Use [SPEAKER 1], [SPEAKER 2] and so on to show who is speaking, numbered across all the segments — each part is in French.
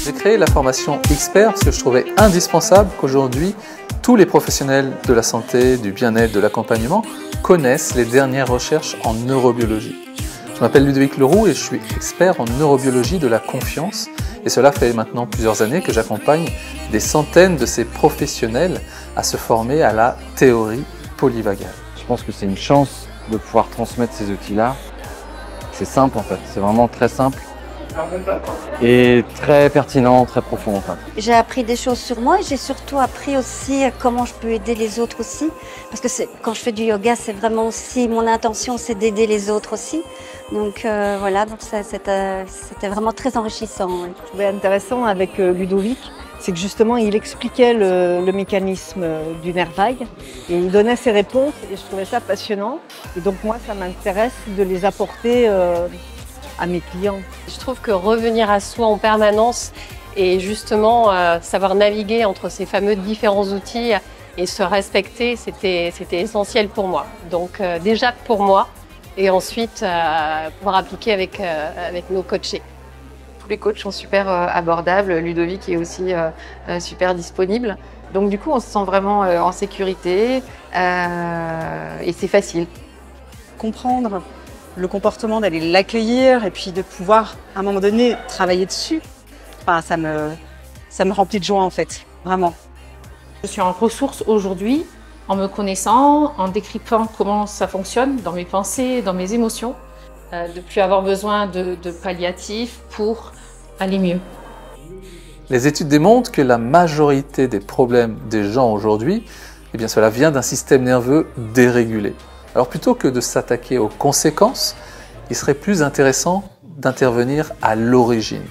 [SPEAKER 1] J'ai créé la formation Expert parce que je trouvais indispensable qu'aujourd'hui, tous les professionnels de la santé, du bien-être, de l'accompagnement connaissent les dernières recherches en neurobiologie. Je m'appelle Ludovic Leroux et je suis expert en neurobiologie de la confiance. Et cela fait maintenant plusieurs années que j'accompagne des centaines de ces professionnels à se former à la théorie polyvagale.
[SPEAKER 2] Je pense que c'est une chance de pouvoir transmettre ces outils-là. C'est simple en fait, c'est vraiment très simple et très pertinent, très profond en fait.
[SPEAKER 3] J'ai appris des choses sur moi et j'ai surtout appris aussi comment je peux aider les autres aussi. Parce que quand je fais du yoga, c'est vraiment aussi, mon intention c'est d'aider les autres aussi. Donc voilà, donc c'était vraiment très enrichissant. Oui.
[SPEAKER 4] Ce que je trouvais intéressant avec Ludovic, c'est que justement il expliquait le mécanisme du nerf vague et il donnait ses réponses et je trouvais ça passionnant. Et donc moi ça m'intéresse de les apporter à mes clients.
[SPEAKER 5] Je trouve que revenir à soi en permanence et justement savoir naviguer entre ces fameux différents outils et se respecter, c'était essentiel pour moi. Donc déjà pour moi et ensuite pouvoir appliquer avec nos coachés.
[SPEAKER 6] Tous les coachs sont super abordables, Ludovic est aussi super disponible. Donc du coup on se sent vraiment en sécurité et c'est facile.
[SPEAKER 7] Comprendre le comportement, d'aller l'accueillir et puis de pouvoir à un moment donné travailler dessus, enfin, ça me remplit de joie en fait, vraiment.
[SPEAKER 8] Je suis en ressource aujourd'hui en me connaissant, en décryptant comment ça fonctionne dans mes pensées, dans mes émotions, de plus avoir besoin de palliatifs pour aller mieux.
[SPEAKER 1] Les études démontrent que la majorité des problèmes des gens aujourd'hui, eh bien cela vient d'un système nerveux dérégulé. Alors plutôt que de s'attaquer aux conséquences, il serait plus intéressant d'intervenir à l'origine.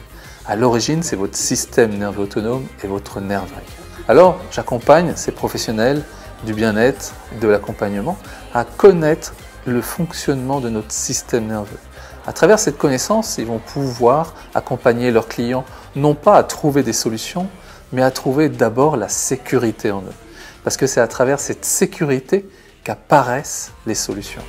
[SPEAKER 1] À l'origine, c'est votre système nerveux autonome et votre nerf vague. Alors j'accompagne ces professionnels du bien-être, de l'accompagnement, à connaître le fonctionnement de notre système nerveux. À travers cette connaissance, ils vont pouvoir accompagner leurs clients, non pas à trouver des solutions, mais à trouver d'abord la sécurité en eux. Parce que c'est à travers cette sécurité qu'apparaissent les solutions.